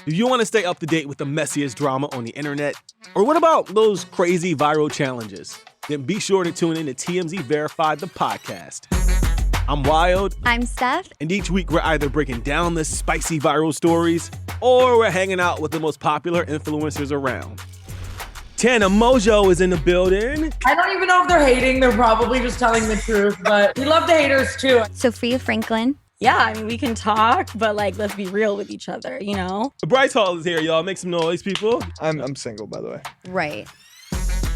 Do you want to stay up to date with the messiest drama on the internet? Or what about those crazy viral challenges? Then be sure to tune in to TMZ Verified, the podcast. I'm Wild. I'm Steph. And each week we're either breaking down the spicy viral stories or we're hanging out with the most popular influencers around. Tana Mojo is in the building. I don't even know if they're hating. They're probably just telling the truth, but we love the haters too. Sophia Franklin. Yeah, I mean, we can talk, but let's be real with each other, you know? Bryce Hall is here, y'all. Make some noise, people. I'm single, by the way. Right.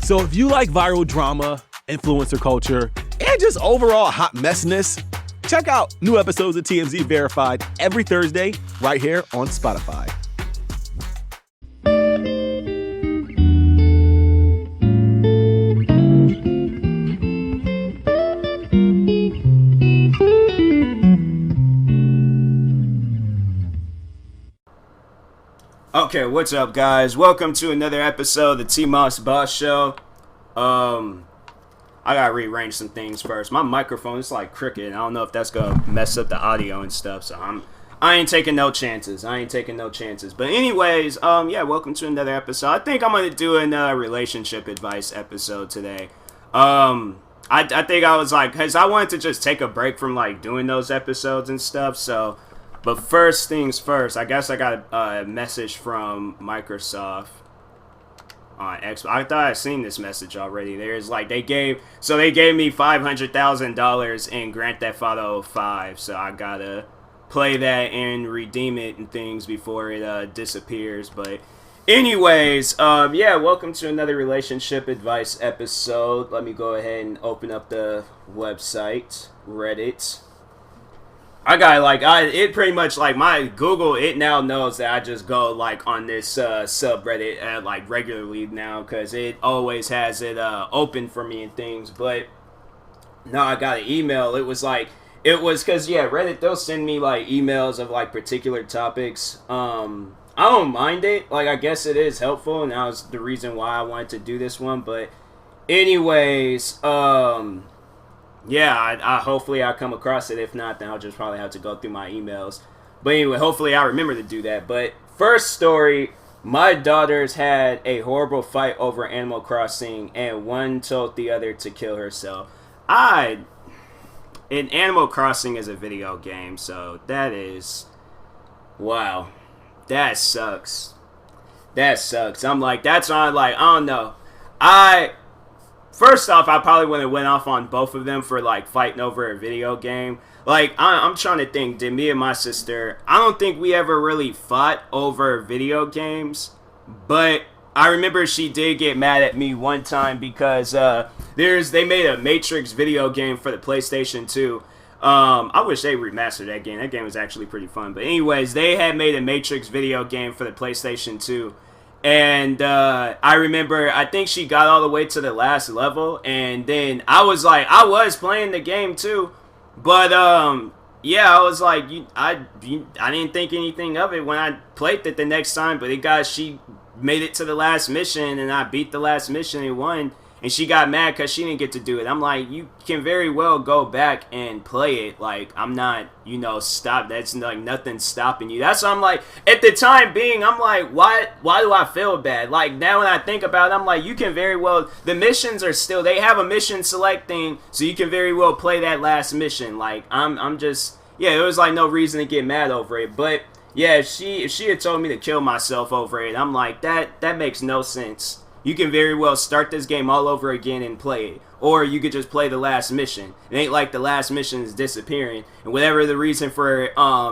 So if you like viral drama, influencer culture, and just overall hot messiness, check out new episodes of TMZ Verified every Thursday right here on Spotify. Okay, what's up, guys? Welcome to another episode of the TMossBoss show. I gotta rearrange some things first. My microphone is like crooked. I don't know if that's gonna mess up the audio and stuff. So I ain't taking no chances. But anyways, yeah, welcome to another episode. I think I'm gonna do another relationship advice episode today. I think I was like, cause I wanted to just take a break from like doing those episodes and stuff. So. But first things first, I guess I got a message from Microsoft on Xbox. I thought I'd seen this message already. There's like, they gave me $500,000 in Grand Theft Auto 5, so I gotta play that and redeem it and things before it disappears. But anyways, yeah, welcome to another relationship advice episode. Let me go ahead and open up the website, Reddit. I got it pretty much like my Google, it now knows that I just go like on this subreddit like regularly now because it always has it open for me and things. But no, I got an email. It was because yeah, Reddit, they'll send me like emails of like particular topics. I don't mind it. Like, I guess it is helpful, and that was the reason why I wanted to do this one. But anyways, yeah, I hopefully I'll come across it. If not, then I'll just probably have to go through my emails. But anyway, hopefully I remember to do that. But first story, my daughters had a horrible fight over Animal Crossing, and one told the other to kill herself. And Animal Crossing is a video game, so that is, wow, that sucks. I'm like, that's on, like, I don't know. First off, I probably would have went off on both of them for, like, fighting over a video game. Like, I'm trying to think, did me and my sister, I don't think we ever really fought over video games, but I remember she did get mad at me one time because they made a Matrix video game for the PlayStation 2. I wish they remastered that game. That game was actually pretty fun. But anyways, they had made a Matrix video game for the PlayStation 2. And I remember, I think she got all the way to the last level, and then I was playing the game too, but yeah, I was like, I didn't think anything of it when I played it the next time, but she made it to the last mission, and I beat the last mission and won. And she got mad because she didn't get to do it. I'm like, you can very well go back and play it. Like, I'm not, stop. That's like nothing stopping you. That's why I'm like, at the time being, I'm like, why do I feel bad? Like, now when I think about it, I'm like, you can very well, the missions are still, they have a mission select thing, so you can very well play that last mission. Like, I'm just, yeah, there was like no reason to get mad over it. But yeah, if she had told me to kill myself over it, I'm like, that makes no sense. You can very well start this game all over again and play it. Or you could just play the last mission. It ain't like the last mission is disappearing. And whatever the reason for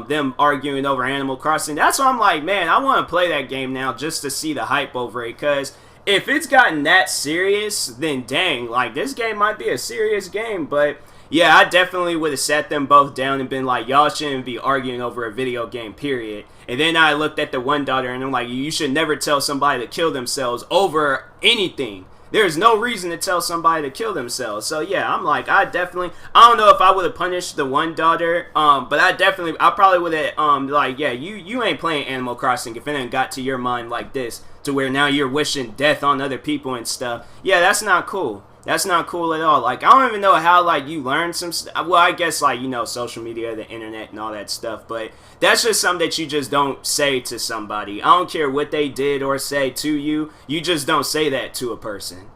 them arguing over Animal Crossing, that's why I'm like, man, I want to play that game now just to see the hype over it. Because if it's gotten that serious, then dang, like, this game might be a serious game. But yeah, I definitely would have sat them both down and been like, y'all shouldn't be arguing over a video game, period. And then I looked at the one daughter and I'm like, you should never tell somebody to kill themselves over anything. There's no reason to tell somebody to kill themselves. So yeah, I'm like, I don't know if I would have punished the one daughter, but I probably would have, like, yeah, you ain't playing Animal Crossing if it ain't got to your mind like this, to where now you're wishing death on other people and stuff. Yeah, that's not cool. That's not cool at all. Like, I don't even know how, like, you learn some stuff. Well, I guess, like, you know, social media, the internet, and all that stuff. But that's just something that you just don't say to somebody. I don't care what they did or say to you. You just don't say that to a person.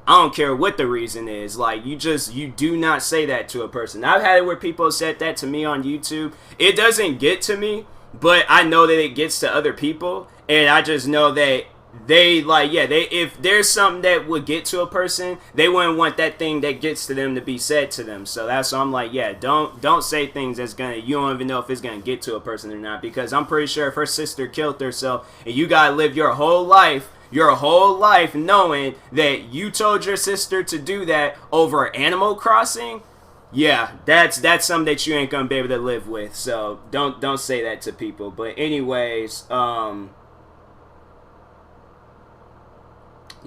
I don't care what the reason is. Like, you do not say that to a person. I've had it where people said that to me on YouTube. It doesn't get to me, but I know that it gets to other people. And I just know that they if there's something that would get to a person, they wouldn't want that thing that gets to them to be said to them. So that's why I'm like, yeah, don't say things that's gonna, you don't even know if it's gonna get to a person or not, because I'm pretty sure if her sister killed herself and you gotta live your whole life knowing that you told your sister to do that over Animal Crossing, yeah, that's something that you ain't gonna be able to live with. So don't say that to people. But anyways,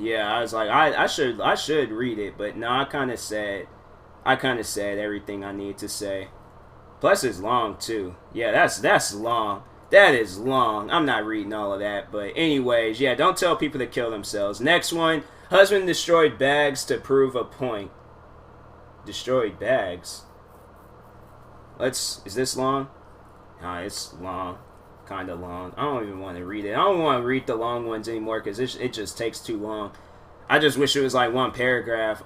yeah, I was like, I should read it, but no, I kind of said everything I need to say. Plus, it's long too. Yeah, that's long. That is long. I'm not reading all of that, but anyways, yeah, don't tell people to kill themselves. Next one, husband destroyed bags to prove a point. Destroyed bags. Is this long? Nah, it's long. Kind of long. I don't even want to read it. I don't want to read the long ones anymore because it just takes too long. I just wish it was like one paragraph.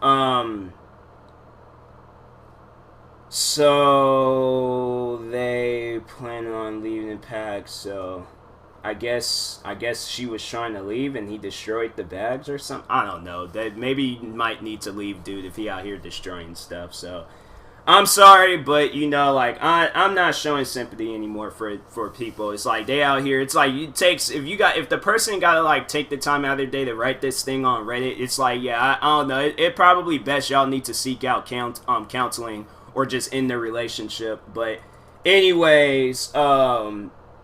So they plan on leaving the pack. So I guess she was trying to leave and he destroyed the bags or something. I don't know. That maybe you might need to leave, dude, if he out here destroying stuff. So I'm sorry, but you know, like I'm not showing sympathy anymore for people. It's like they out here. It's like if the person gotta like take the time out of their day to write this thing on Reddit. It's like, yeah, I don't know. It probably best y'all need to seek out counseling or just end the relationship. But anyways,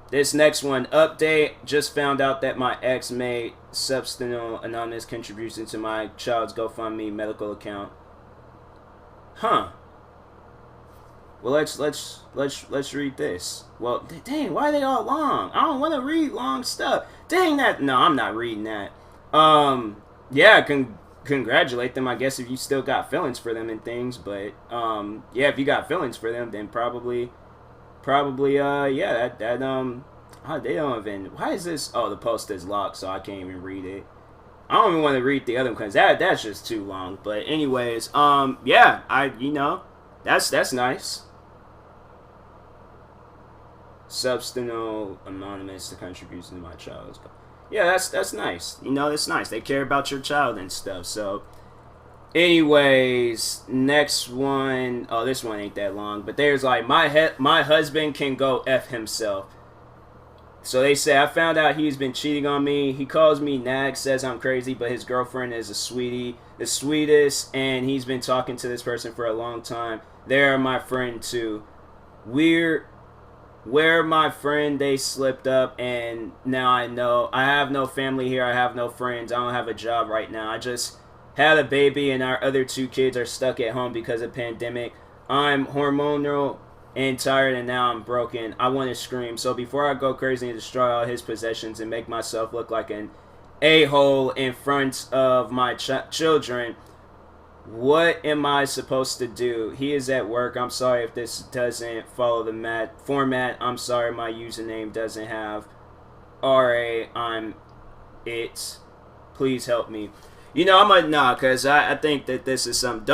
this next one, update. Just found out that my ex made substantial anonymous contribution to my child's GoFundMe medical account. Huh. Well, let's read this. Well, dang, why are they all long? I don't want to read long stuff. Dang that. No, I'm not reading that. Yeah, congratulate them, I guess, if you still got feelings for them and things. But yeah, if you got feelings for them, then probably yeah, they don't even. Why is this? Oh, the post is locked, so I can't even read it. I don't even want to read the other one because that's just too long. But anyways, yeah, that's nice. Substantial anonymous, the contribution to my child. Yeah, that's nice. You know, that's nice. They care about your child and stuff. So, anyways, next one. Oh, this one ain't that long. But there's like, my husband can go F himself. So they say, I found out he's been cheating on me. He calls me nag, says I'm crazy, but his girlfriend is a sweetie, the sweetest, and he's been talking to this person for a long time. They're my friend too. Where my friend, they slipped up, and now I know. I have no family here. I have no friends. I don't have a job right now. I just had a baby, and our other 2 kids are stuck at home because of pandemic. I'm hormonal and tired, and now I'm broken. I want to scream. So before I go crazy and destroy all his possessions and make myself look like an a-hole in front of my children, what am I supposed to do? He is at work. I'm sorry if this doesn't follow the format. I'm sorry my username doesn't have RA. I'm it. Please help me. You know, because I think that this is something.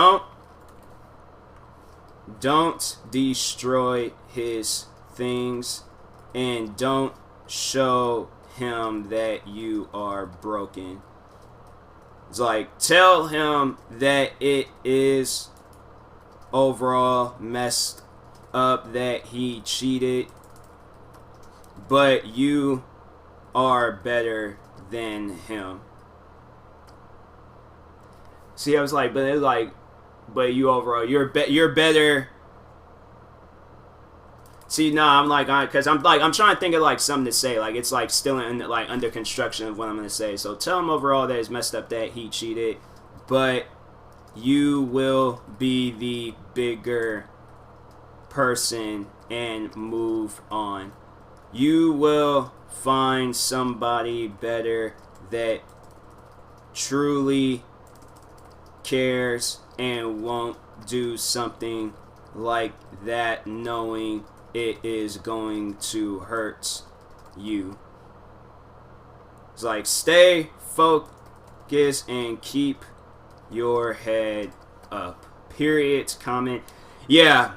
Don't destroy his things, and don't show him that you are broken. It's like, tell him that it is overall messed up that he cheated, but you are better than him. See, I was like, but you overall, you're better. See, no, I'm like, because I'm trying to think of like something to say, like it's like still under construction of what I'm gonna say. So tell him overall that it's messed up that he cheated, but you will be the bigger person and move on. You will find somebody better that truly cares and won't do something like that knowing it is going to hurt you. It's like, stay focused and keep your head up. Period. Comment. Yeah.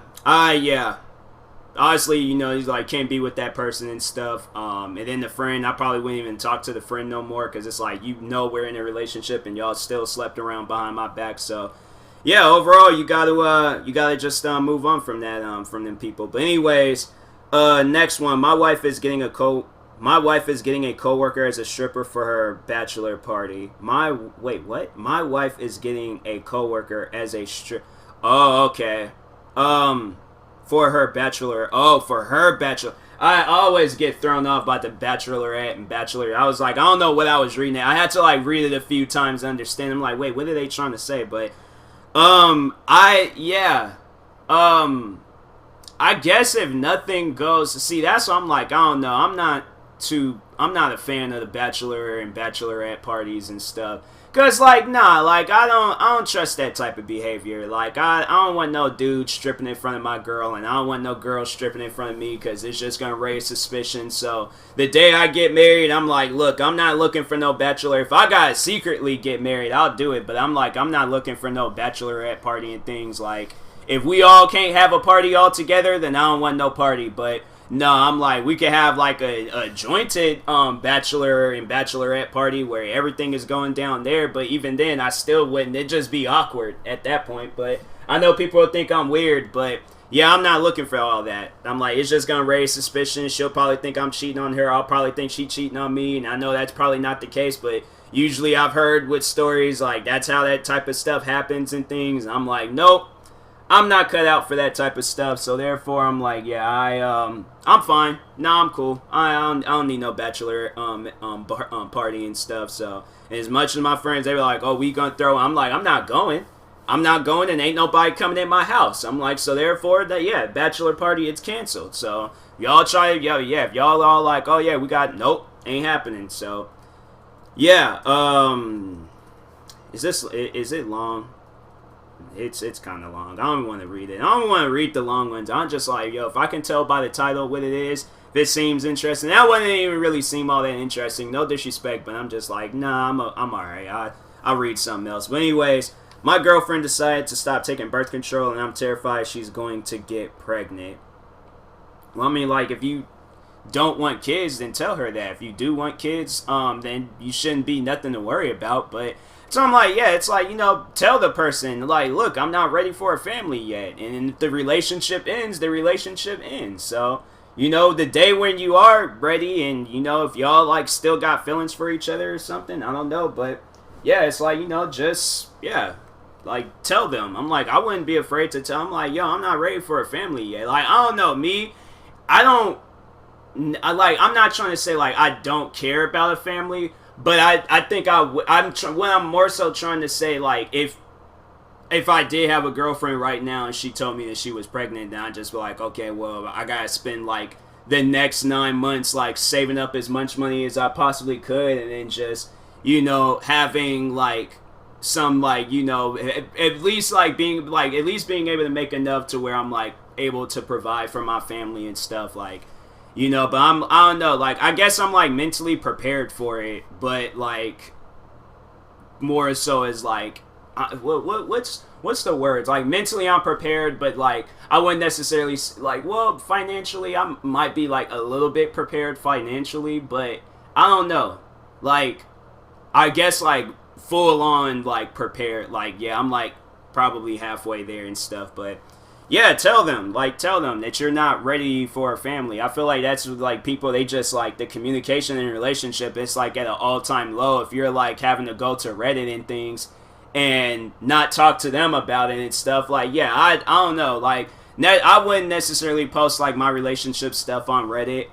Honestly, you know, he's like, can't be with that person and stuff. And then the friend, I probably wouldn't even talk to the friend no more, because it's like, you know, we're in a relationship and y'all still slept around behind my back. So yeah, overall, you gotta just move on from that, from them people. But anyways, next one. My wife is getting a coworker as a stripper for her bachelor party. My wife is getting a coworker as a Oh, okay. For her bachelor. Oh, for her bachelor. I always get thrown off by the bachelorette and bachelor. I was like, I don't know what I was reading. I had to like read it a few times to understand. I'm like, wait, what are they trying to say? But I guess if nothing goes, see, that's what I'm like, I don't know. I'm not a fan of the bachelor and bachelorette parties and stuff. Cause like, nah, like I don't trust that type of behavior. Like I don't want no dude stripping in front of my girl, and I don't want no girl stripping in front of me, cause it's just gonna raise suspicion. So the day I get married, I'm like, look, I'm not looking for no bachelor. If I gotta secretly get married, I'll do it. But I'm like, I'm not looking for no bachelorette party and things. Like, if we all can't have a party all together, then I don't want no party. But no, I'm like, we could have like a jointed bachelor and bachelorette party where everything is going down there. But even then, I still wouldn't. It'd just be awkward at that point. But I know people will think I'm weird, but yeah, I'm not looking for all that. I'm like, it's just gonna raise suspicion. She'll probably think I'm cheating on her. I'll probably think she's cheating on me, and I know that's probably not the case. But usually, I've heard with stories like that's how that type of stuff happens and things. I'm like, nope. I'm not cut out for that type of stuff, so therefore I'm like, yeah, I'm fine. Nah, I'm cool. I don't need no bachelor party and stuff. So as much as my friends, they were like, oh, we gonna throw. I'm like, I'm not going, and ain't nobody coming in my house. I'm like, so therefore that, yeah, bachelor party, it's canceled. So y'all try, yeah, if y'all all like, oh yeah, we got, nope, ain't happening. So yeah, is it long? It's kind of long. I don't want to read it. I don't want to read the long ones. I'm just like, yo, if I can tell by the title what it is, if it seems interesting. That wouldn't even really seem all that interesting. No disrespect, but I'm just like, nah, I'm alright. I'll read something else. But anyways, my girlfriend decided to stop taking birth control, and I'm terrified she's going to get pregnant. Well, I mean, like, if you don't want kids, then tell her that. If you do want kids, then you shouldn't be nothing to worry about. But so I'm like, yeah, it's like, you know, tell the person, like, look, I'm not ready for a family yet. And if the relationship ends, the relationship ends. So, you know, the day when you are ready and, you know, if y'all, like, still got feelings for each other or something, I don't know. But, yeah, it's like, you know, just, yeah, like, tell them. I'm like, I wouldn't be afraid to tell them, like, yo, I'm not ready for a family yet. Like, I don't know, me, I'm not trying to say, like, I don't care about a family. But I think I'm more so trying to say, like, if I did have a girlfriend right now and she told me that she was pregnant, then I'd just be like, okay, well, I gotta spend, like, the next 9 months, like, saving up as much money as I possibly could, and then just, you know, having, like, some, like, you know, at least being able to make enough to where I'm, like, able to provide for my family and stuff, like, you know. But I don't know, like, I guess I'm, like, mentally prepared for it, but, like, more so as, like, what's the words? Like, mentally I'm prepared, but, like, I wouldn't necessarily, like, well, financially I might be, like, a little bit prepared financially, but I don't know. Like, I guess, like, full on, like, prepared, like, yeah, I'm, like, probably halfway there and stuff, but yeah, tell them that you're not ready for a family. I feel like that's, like, people, they just, like, the communication in a relationship, it's, like, at an all-time low. If you're, like, having to go to Reddit and things and not talk to them about it and stuff, like, yeah, I don't know, like, I wouldn't necessarily post, like, my relationship stuff on Reddit,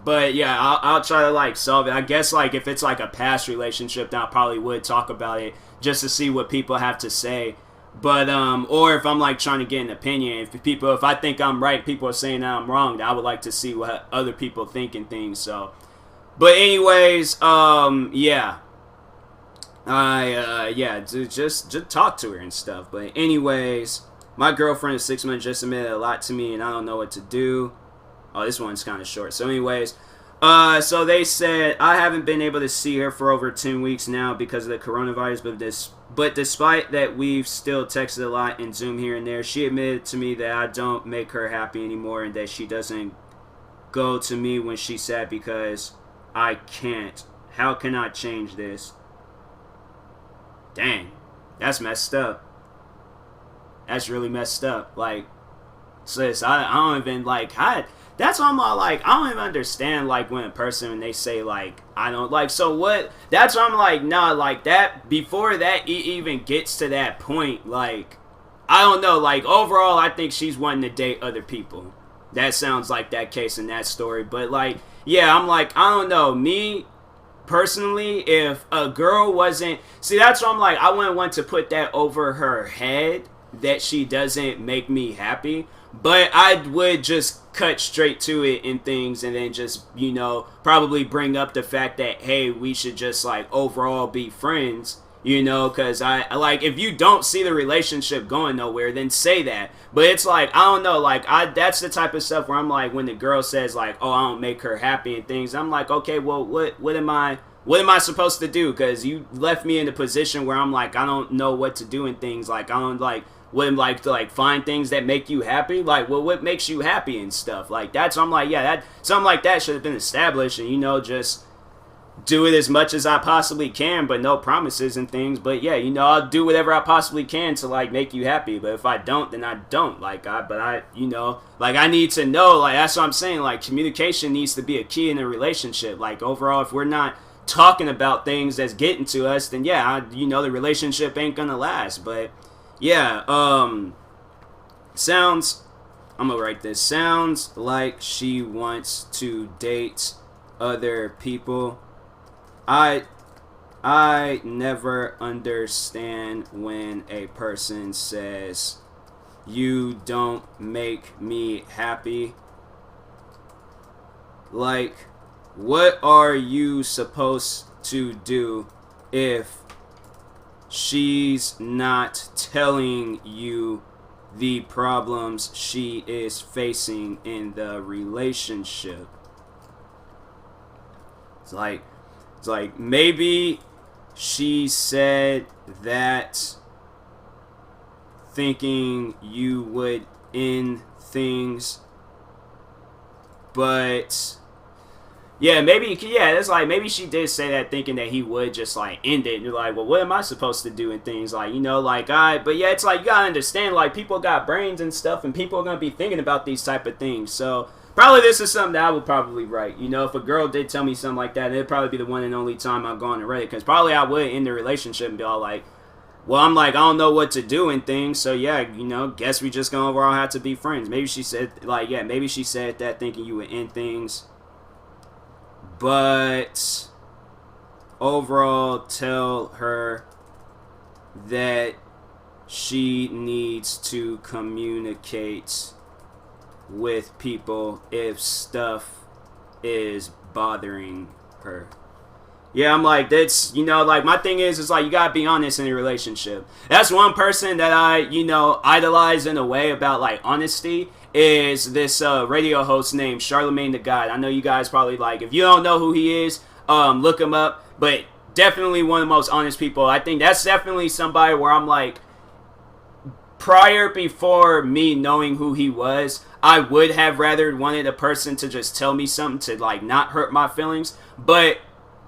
but yeah, I'll try to, like, solve it. I guess, like, if it's, like, a past relationship, then I probably would talk about it just to see what people have to say. But, or if I'm, like, trying to get an opinion, if I think I'm right, people are saying that I'm wrong, I would like to see what other people think and things, so. But anyways, yeah. just talk to her and stuff. But anyways, my girlfriend of 6 months just admitted a lot to me, and I don't know what to do. Oh, this one's kind of short. So anyways, so they said, I haven't been able to see her for over 10 weeks now because of the coronavirus, but despite that, we've still texted a lot and Zoom here and there. She admitted to me that I don't make her happy anymore and that she doesn't go to me when she's sad because I can't. How can I change this? Dang, that's messed up. That's really messed up. Like, sis, I don't even, like, that's why I'm all like, I don't even understand, like, when a person, when they say, like, I don't, like, so what, that's why I'm like, nah, like, that, before that even gets to that point, like, I don't know, like, overall, I think she's wanting to date other people. That sounds like that case in that story, but, like, yeah, I'm like, I don't know, me, personally, if a girl wasn't, see, that's why I'm like, I wouldn't want to put that over her head, that she doesn't make me happy, but I would just cut straight to it in things and then just, you know, probably bring up the fact that, hey, we should just, like, overall be friends, you know, because I like, if you don't see the relationship going nowhere, then say that. But it's like, I don't know, like, that's the type of stuff where I'm like, when the girl says, like, oh, I don't make her happy and things, I'm like, okay, well, what am I supposed to do? Because you left me in a position where I'm like, I don't know what to do and things, like, I don't, like, wouldn't like to, like, find things that make you happy. Like, well, what makes you happy and stuff like that. So I'm like, yeah, that something like that should have been established, and, you know, just do it as much as I possibly can, but no promises and things. But yeah, you know, I'll do whatever I possibly can to, like, make you happy. But if I don't, then I don't. Like, you know, like, I need to know, like, that's what I'm saying, like, communication needs to be a key in a relationship. Like, overall, if we're not talking about things that's getting to us, then yeah, you know, the relationship ain't gonna last. But yeah, sounds, I'm gonna write this, sounds like she wants to date other people. I never understand when a person says, you don't make me happy. Like, what are you supposed to do if she's not telling you the problems she is facing in the relationship? It's like maybe she said that thinking you would end things, but yeah, it's like, maybe she did say that thinking that he would just, like, end it. And you're like, well, what am I supposed to do and things, like, you know, like, but yeah, it's like, you gotta understand, like, people got brains and stuff, and people are gonna be thinking about these type of things. So probably this is something that I would probably write. You know, if a girl did tell me something like that, it'd probably be the one and only time I'd go on to Reddit, because probably I would end the relationship and be all like, well, I'm like, I don't know what to do and things, so yeah, you know, guess we just gonna overall have to be friends. Maybe she said, like, yeah, maybe she said that thinking you would end things, but overall, tell her that she needs to communicate with people if stuff is bothering her. Yeah, I'm like, that's, you know, like, my thing is like, you gotta be honest in a relationship. That's one person that I, you know, idolize in a way about, like, honesty, is this radio host named Charlemagne the God. I know you guys probably, like, if you don't know who he is, look him up, but definitely one of the most honest people. I think that's definitely somebody where I'm like, before me knowing who he was, I would have rather wanted a person to just tell me something to, like, not hurt my feelings, but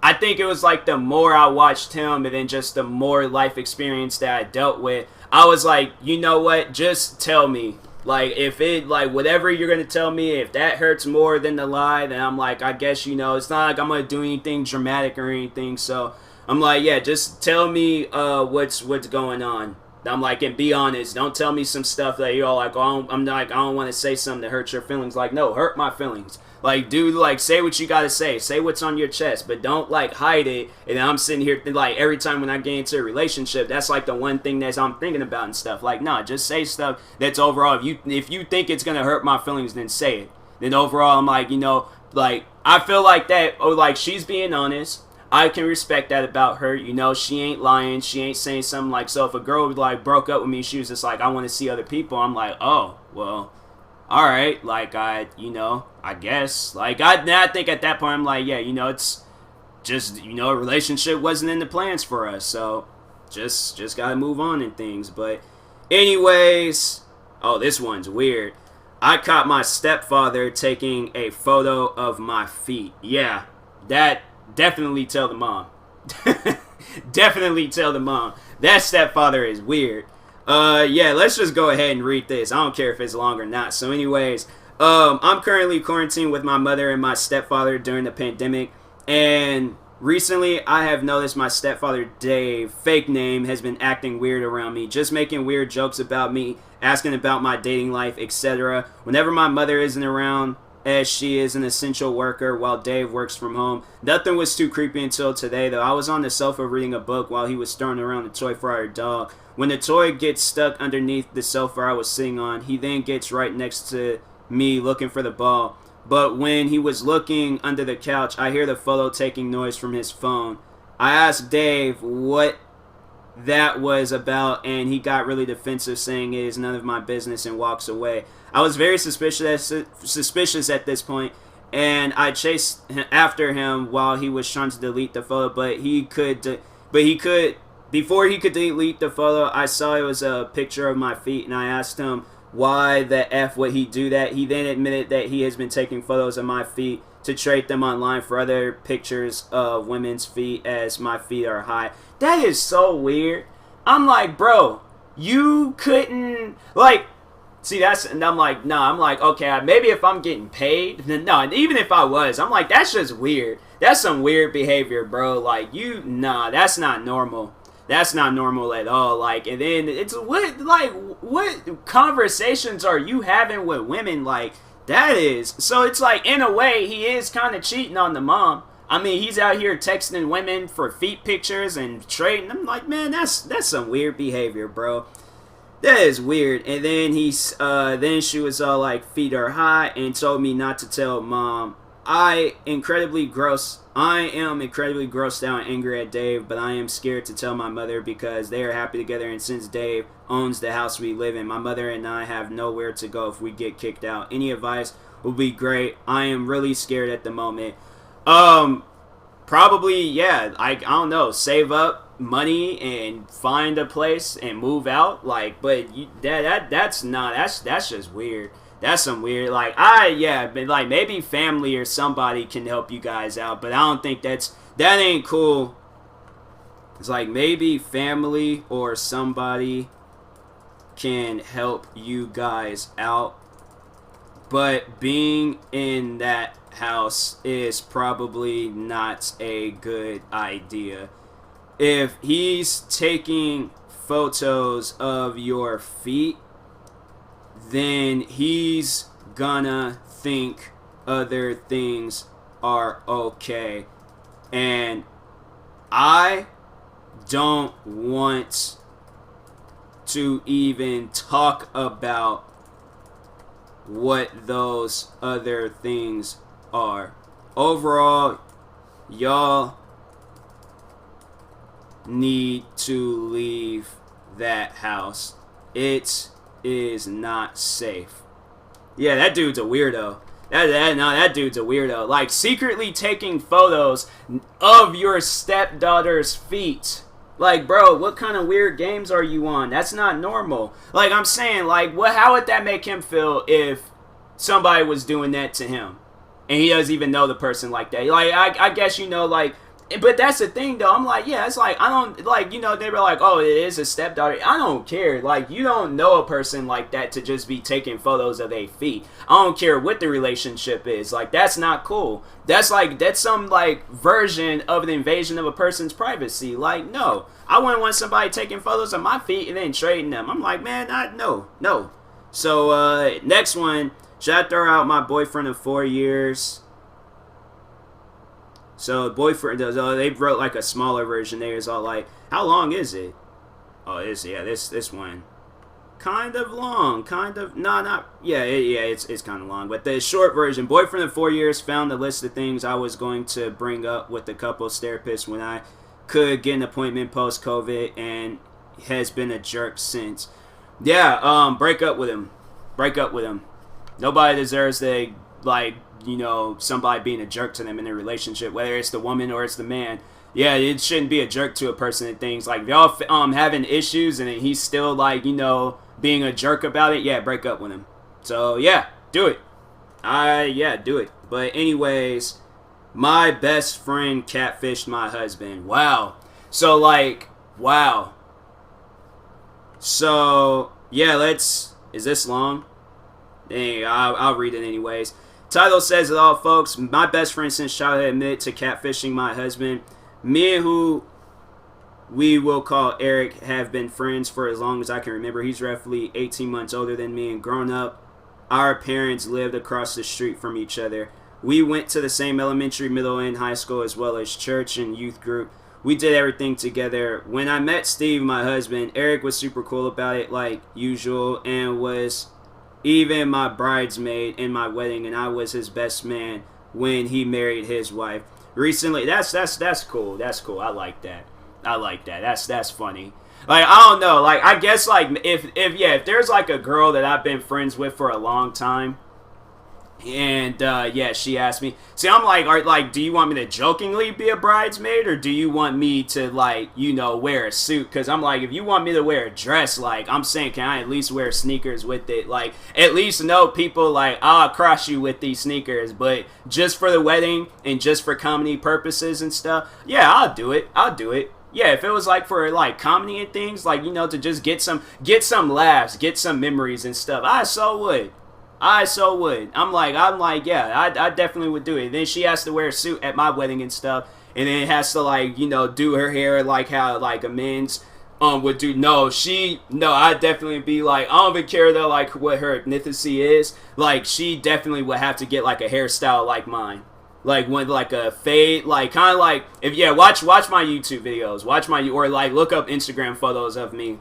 I think it was like the more I watched him and then just the more life experience that I dealt with, I was like, you know what, just tell me. Like, if it, like, whatever you're going to tell me, if that hurts more than the lie, then I'm like, I guess, you know, it's not like I'm going to do anything dramatic or anything. So I'm like, yeah, just tell me what's going on. I'm like, and be honest. Don't tell me some stuff that you're all like, oh, I'm like, I don't want to say something that hurts your feelings. Like, no, hurt my feelings. Like, dude, like, say what you gotta say. Say what's on your chest, but don't, like, hide it. And I'm sitting here, like, every time when I get into a relationship, that's, like, the one thing that I'm thinking about and stuff. Like, no, just say stuff that's overall. If you think it's gonna hurt my feelings, then say it. Then overall, I'm like, you know, like, I feel like that, or, like, she's being honest. I can respect that about her. You know, she ain't lying. She ain't saying something like, so if a girl like broke up with me, she was just like, I want to see other people. I'm like, oh, well, all right. Like, I guess. Like, I think at that point, I'm like, yeah, it's just, a relationship wasn't in the plans for us. So just gotta move on and things. But anyways, oh, this one's weird. I caught my stepfather taking a photo of my feet. Yeah, that definitely tell the mom. Definitely tell the mom. That stepfather is weird. Yeah, let's just go ahead and read this. I don't care if it's long or not. So anyways, I'm currently quarantined with my mother and my stepfather during the pandemic. And recently, I have noticed my stepfather, Dave, fake name, has been acting weird around me. Just making weird jokes about me, asking about my dating life, etc. Whenever my mother isn't around, as she is an essential worker while Dave works from home. Nothing was too creepy until today, though. I was on the sofa reading a book while he was throwing around a toy for our dog. When the toy gets stuck underneath the sofa I was sitting on, he then gets right next to me looking for the ball. But when he was looking under the couch, I hear the photo taking noise from his phone. I asked Dave what that was about, and he got really defensive, saying it is none of my business, and walks away. I was very suspicious at this point, and I chased after him while he was trying to delete the photo, before he could delete the photo, I saw it was a picture of my feet, and I asked him why the F would he do that. He then admitted that he has been taking photos of my feet to trade them online for other pictures of women's feet, as my feet are high. That is so weird. I'm like, bro, you couldn't, like, see, and I'm like, nah, I'm like, okay, maybe if I'm getting paid, no, and even if I was, I'm like, that's just weird. That's some weird behavior, bro. Like, that's not normal. That's not normal at all. Like, and then it's what conversations are you having with women? Like, that is, so it's like, in a way, he is kind of cheating on the mom. I mean, he's out here texting women for feet pictures and trading them. Like, man, that's some weird behavior, bro. That is weird. And then then she was all like, feet are high, and told me not to tell mom. I am incredibly grossed out and angry at Dave, but I am scared to tell my mother because they are happy together, and since Dave owns the house we live in, my mother and I have nowhere to go if we get kicked out. Any advice would be great. I am really scared at the moment. Probably, yeah, I don't know, save up money and find a place and move out, like, but that's just weird. That's some weird, like, but like, maybe family or somebody can help you guys out, but I don't think that ain't cool. It's like, maybe family or somebody can help you guys out, but being in that house is probably not a good idea. If he's taking photos of your feet, then he's gonna think other things are okay. And I don't want to even talk about what those other things are. Overall, y'all need to leave that house. It is not safe. Yeah, that dude's a weirdo. That dude's a weirdo. Like, secretly taking photos of your stepdaughter's feet. Like, bro, what kind of weird games are you on? That's not normal. Like, I'm saying, like, how would that make him feel if somebody was doing that to him and he doesn't even know the person like that? Like, I guess, like, but that's the thing, though. I'm like, yeah, it's like, I don't, like, they were like, oh, it is a stepdaughter. I don't care. Like, you don't know a person like that to just be taking photos of their feet. I don't care what the relationship is. Like, that's not cool. That's some, like, version of the invasion of a person's privacy. Like, no. I wouldn't want somebody taking photos of my feet and then trading them. I'm like, man, no. So, next one. Should I throw out my boyfriend of 4 years? So boyfriend does. They wrote like a smaller version there. It's all like, how long is it? Oh, this one. kind of long. Kind of, no, not, yeah, it's kind of long. But the short version, boyfriend of 4 years found the list of things I was going to bring up with the couples therapist when I could get an appointment post-COVID, and has been a jerk since. Yeah, break up with him. Break up with him. Nobody deserves to, like, you know, somebody being a jerk to them in their relationship, whether it's the woman or it's the man. Yeah, it shouldn't be a jerk to a person and things. Like, if y'all having issues and he's still, like, you know, being a jerk about it, yeah, break up with him. So, yeah, do it. Yeah, do it. But anyways, my best friend catfished my husband. Wow. So, like, wow. So, yeah, is this long? Dang, I'll read it anyways. Title says it all, folks. My best friend since childhood admitted to catfishing my husband. Me and who we will call Eric have been friends for as long as I can remember. He's roughly 18 months older than me, and grown up, our parents lived across the street from each other. We went to the same elementary, middle, and high school, as well as church and youth group. We did everything together. When I met Steve, my husband, Eric was super cool about it, like usual, and was even my bridesmaid in my wedding, and I was his best man when he married his wife. Recently, that's cool. That's cool. I like that. That's funny. Like, I don't know. Like, I guess, like, if there's like a girl that I've been friends with for a long time, and yeah, she asked me. See, I'm like, do you want me to jokingly be a bridesmaid, or do you want me to, like, you know, wear a suit? Because I'm like, if you want me to wear a dress, like, I'm saying, can I at least wear sneakers with it? Like, at least know people, like, I'll cross you with these sneakers, but just for the wedding and just for comedy purposes and stuff, yeah, I'll do it. Yeah, if it was like for like comedy and things, like, you know, to just get some laughs, get some memories and stuff, I so would. I'm like, yeah, I definitely would do it. And then she has to wear a suit at my wedding and stuff, and then it has to, like, you know, do her hair like how, like, a men's would do. No, I'd definitely be like, I don't even care though, like, what her ethnicity is. Like, she definitely would have to get like a hairstyle like mine. Like, one, like a fade, like, kind of like, if, yeah, watch my YouTube videos, or like look up Instagram photos of me.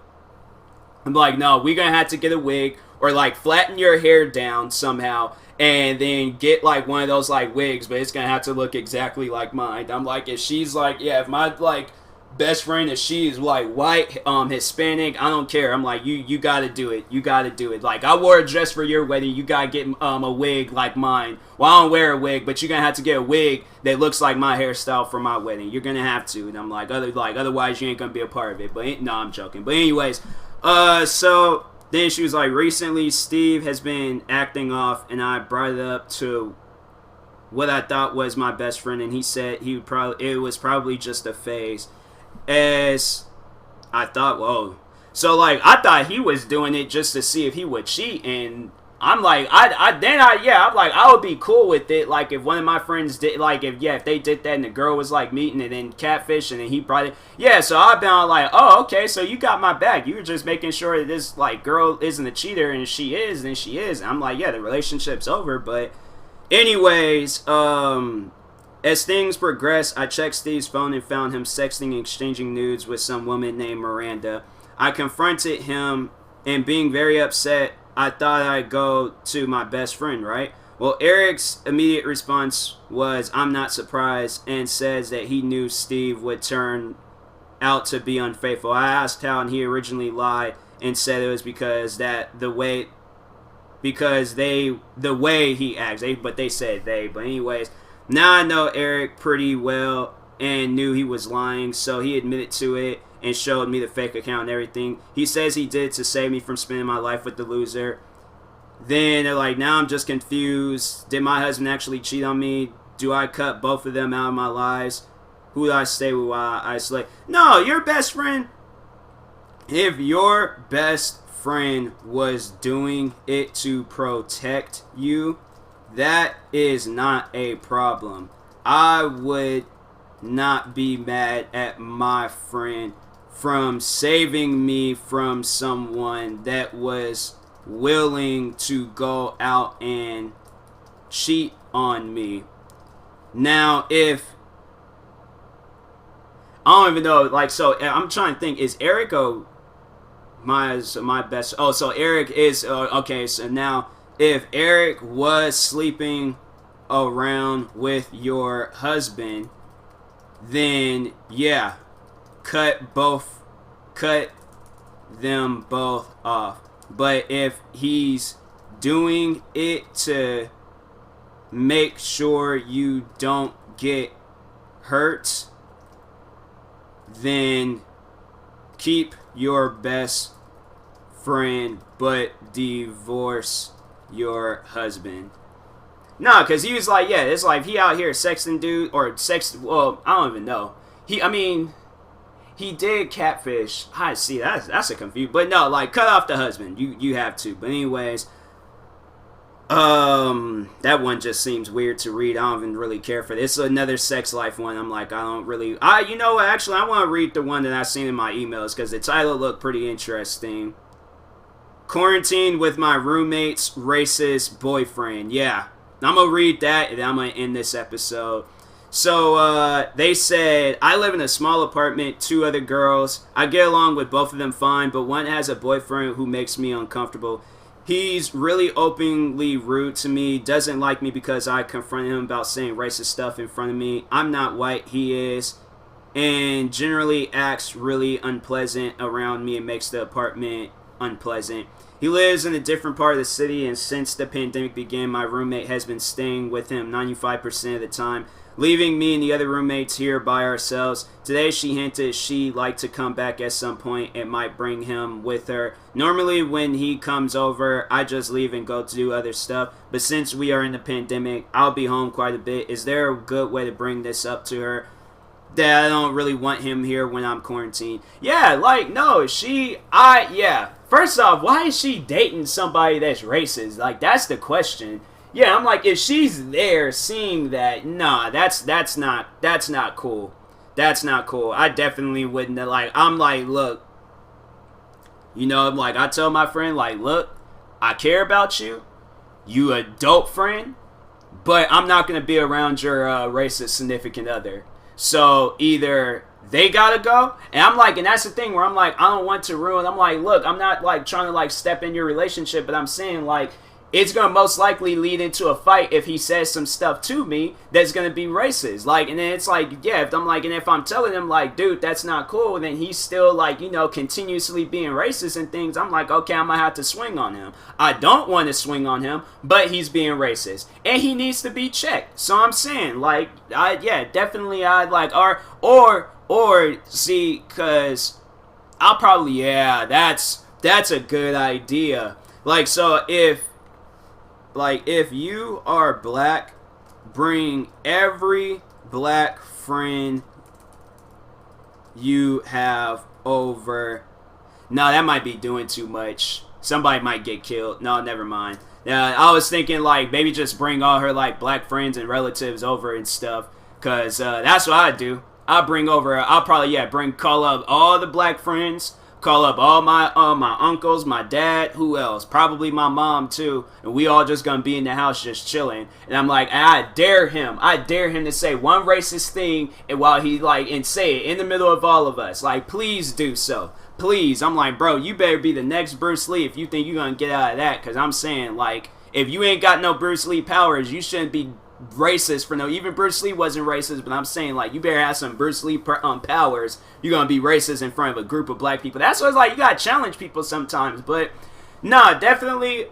I'm like, no, we're gonna have to get a wig, or like flatten your hair down somehow, and then get like one of those like wigs, but it's gonna have to look exactly like mine. I'm like, if she's like, yeah, if my like best friend, if she's like white, Hispanic, I don't care. I'm like, you gotta do it. Like, I wore a dress for your wedding, you gotta get a wig like mine. Well, I don't wear a wig, but you're gonna have to get a wig that looks like my hairstyle for my wedding. You're gonna have to. And I'm like, otherwise you ain't gonna be a part of it. But no, I'm joking. But anyways, so then she was like, recently Steve has been acting off, and I brought it up to what I thought was my best friend, and he said it was probably just a phase. As I thought, whoa. So, like, I thought he was doing it just to see if he would cheat, and I'm like, I'm like, I would be cool with it. Like, if one of my friends did, like, if they did that and the girl was like meeting and then catfish and then he brought it, yeah. So I've been like, oh, okay, so you got my back. You were just making sure that this like girl isn't a cheater, and if she is, then she is. And I'm like, yeah, the relationship's over. But anyways, as things progressed, I checked Steve's phone and found him sexting and exchanging nudes with some woman named Miranda. I confronted him, and being very upset, I thought I'd go to my best friend, right? Well, Eric's immediate response was, I'm not surprised, and says that he knew Steve would turn out to be unfaithful. I asked how, and he originally lied and said it was because the way he acts. But they said they. But anyways, now I know Eric pretty well and knew he was lying, so he admitted to it and showed me the fake account and everything. He says he did to save me from spending my life with the loser. Then they're like, now I'm just confused. Did my husband actually cheat on me? Do I cut both of them out of my lives? Who do I stay with while I isolate? No, your best friend. If your best friend was doing it to protect you, that is not a problem. I would not be mad at my friend from saving me from someone that was willing to go out and cheat on me. Now, if I don't even know, like, so I'm trying to think, is Eric my best. Oh, so Eric is okay. So now, if Eric was sleeping around with your husband, then yeah, cut them both off. But if he's doing it to make sure you don't get hurt, then keep your best friend but divorce your husband. Nah, because he was like, yeah, it's like he out here sexting dude or well, I don't even know. He did catfish. I see, that's a confuse. But no, like, cut off the husband. You have to. But anyways, that one just seems weird to read. I don't even really care for this. It's another sex life one. I'm like, I don't really. You know what? Actually, I want to read the one that I seen in my emails because the title looked pretty interesting. Quarantine with my roommate's racist boyfriend. Yeah, I'm gonna read that and I'm gonna end this episode. So, they said, I live in a small apartment, 2 other girls. I get along with both of them fine, but one has a boyfriend who makes me uncomfortable. He's really openly rude to me, doesn't like me because I confronted him about saying racist stuff in front of me. I'm not white, he is, and generally acts really unpleasant around me and makes the apartment unpleasant. He lives in a different part of the city, and since the pandemic began, my roommate has been staying with him 95% of the time, leaving me and the other roommates here by ourselves. Today she hinted she'd like to come back at some point and might bring him with her. Normally when he comes over, I just leave and go to do other stuff. But since we are in the pandemic, I'll be home quite a bit. Is there a good way to bring this up to her? That I don't really want him here when I'm quarantined. Yeah, like, no, yeah. First off, why is she dating somebody that's racist? Like, that's the question. Yeah, I'm like, if she's there seeing that, nah, that's not cool. That's not cool. I definitely wouldn't have, like, I'm like, look, you know, I'm like, I tell my friend, like, look, I care about you. You a dope friend, but I'm not going to be around your racist significant other. So either they gotta go, and I'm like, and that's the thing where I'm like, I don't want to ruin. I'm like, look, I'm not like trying to like step in your relationship, but I'm saying like, it's going to most likely lead into a fight if he says some stuff to me that's going to be racist. Like, and then it's like, yeah, if I'm like, and if I'm telling him like, dude, that's not cool, and then he's still like, you know, continuously being racist and things, I'm like, okay, I'm going to have to swing on him. I don't want to swing on him, but he's being racist and he needs to be checked. So I'm saying like, definitely I'd like, or see, cause I'll probably, yeah, that's a good idea. Like, so if you are black, bring every black friend you have over. No, that might be doing too much. Somebody might get killed. No, never mind. I was thinking like maybe just bring all her like black friends and relatives over and stuff. Cause that's what I do. I'll probably call up all the black friends. Call up all my uncles, my dad, who else? Probably my mom too, and we all just gonna be in the house just chilling. And I'm like, I dare him to say one racist thing, and while he like and say it in the middle of all of us. Like, please do so, please. I'm like, bro, you better be the next Bruce Lee if you think you're gonna get out of that. Cause I'm saying like, if you ain't got no Bruce Lee powers, you shouldn't be racist for no. Even Bruce Lee wasn't racist, but I'm saying like you better have some Bruce Lee powers. You're gonna be racist in front of a group of black people. That's what it's like. You gotta challenge people sometimes. But nah, definitely.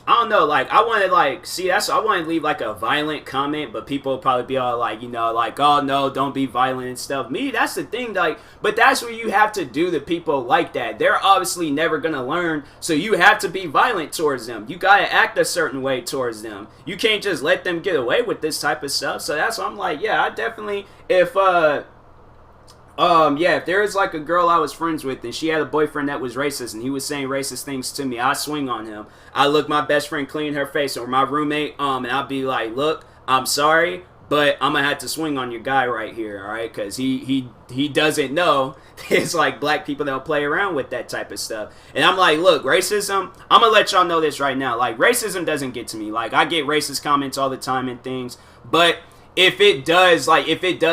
I don't know. Like I want to like see. I want to leave like a violent comment, but people will probably be all like, you know, like, oh no, don't be violent and stuff. Me, that's the thing. Like, but that's what you have to do to people like that. They're obviously never gonna learn, so you have to be violent towards them. You gotta act a certain way towards them. You can't just let them get away with this type of stuff. So that's why I'm like, yeah, I definitely if there is like a girl I was friends with and she had a boyfriend that was racist and he was saying racist things to me, I swing on him. I look my best friend clean her face or my roommate, and I'll be like, look, I'm sorry, but I'm gonna have to swing on your guy right here, all right? Because he doesn't know it's like black people that play around with that type of stuff. And I'm like, look, racism, I'm gonna let y'all know this right now. Like, racism doesn't get to me. Like, I get racist comments all the time and things, but if it does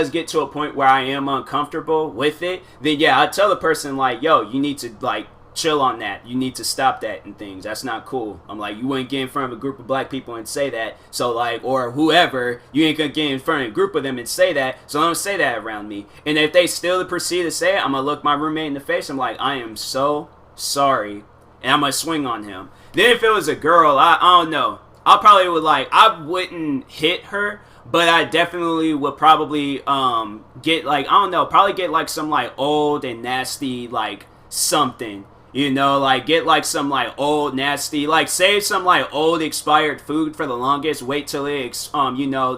get to a point where I am uncomfortable with it, then yeah, I tell the person like, yo, you need to like chill on that. You need to stop that and things. That's not cool. I'm like, you wouldn't get in front of a group of black people and say that. So like, or whoever, you ain't gonna get in front of a group of them and say that. So don't say that around me. And if they still proceed to say it, I'm gonna look my roommate in the face. I'm like, I am so sorry. And I'm gonna swing on him. Then if it was a girl, I don't know. I wouldn't hit her, but I definitely would probably get like, I don't know, probably get like some like old and nasty like something. You know, like get like some like old nasty, like save some like old expired food for the longest. Wait till it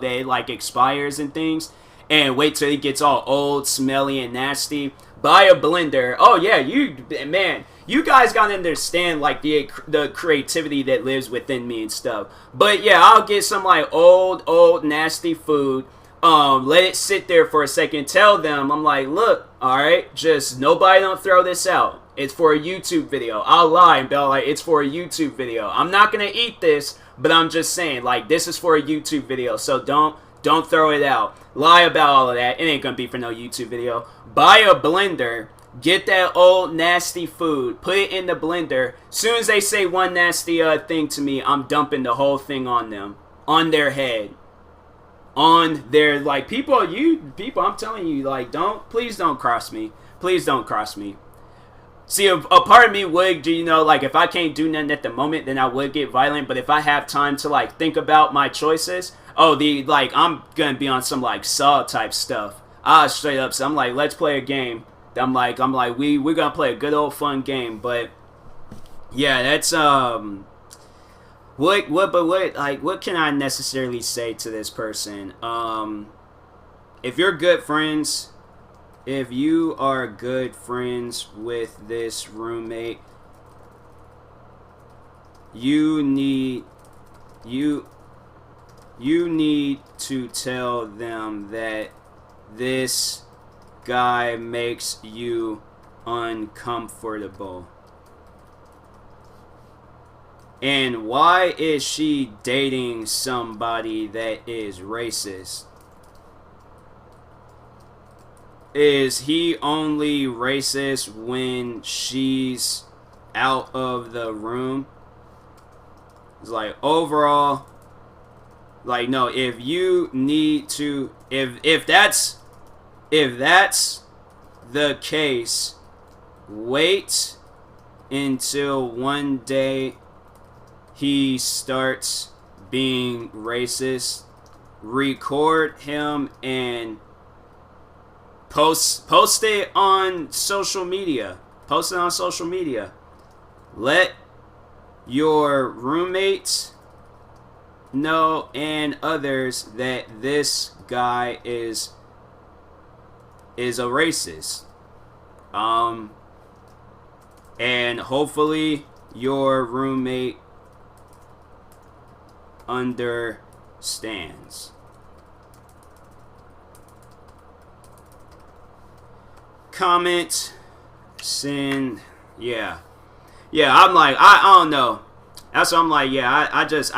they like expires and things, and wait till it gets all old, smelly, and nasty. Buy a blender. Oh yeah, you guys gotta understand like the creativity that lives within me and stuff. But yeah, I'll get some like old nasty food. Let it sit there for a second. Tell them, I'm like, look, all right, just nobody don't throw this out. It's for a YouTube video. I'll lie and be like, it's for a YouTube video. I'm not gonna eat this, but I'm just saying, like, this is for a YouTube video, so don't throw it out. Lie about all of that. It ain't gonna be for no YouTube video. Buy a blender. Get that old nasty food. Put it in the blender. Soon as they say one nasty thing to me, I'm dumping the whole thing on them, on their head, on their like people. I'm telling you, like, please don't cross me. Please don't cross me. See, a part of me would, like, if I can't do nothing at the moment, then I would get violent. But if I have time to, like, think about my choices, I'm gonna be on some, like, Saw type stuff. Straight up, so I'm like, let's play a game. I'm like, we're gonna play a good old fun game. But, yeah, that's, what can I necessarily say to this person? If you're good friends... If you are good friends with this roommate, you need to tell them that this guy makes you uncomfortable. And why is she dating somebody that is racist? Is he only racist when she's out of the room? It's like, overall, like, no, if that's the case, wait until one day he starts being racist, record him and post it on social media. Post it on social media. Let your roommates know and others that this guy is a racist. And hopefully your roommate understands. Comment, send, yeah, I'm like, I don't know. That's what I'm like, yeah, I just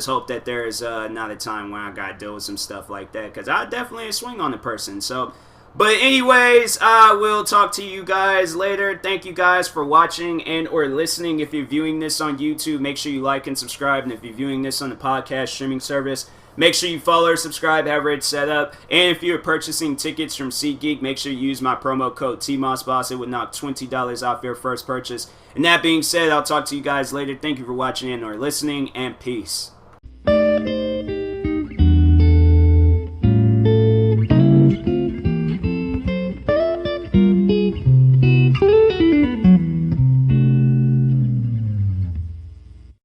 hope that there's not a time when I gotta deal with some stuff like that, because I definitely swing on the person. So, but anyways, I will talk to you guys later. Thank you guys for watching and or listening. If you're viewing this on YouTube, make sure you like and subscribe. And if you're viewing this on the podcast streaming service, make sure you follow or subscribe, however it's set up. And if you're purchasing tickets from SeatGeek, make sure you use my promo code TMossBoss. It would knock $20 off your first purchase. And that being said, I'll talk to you guys later. Thank you for watching and or listening, and peace.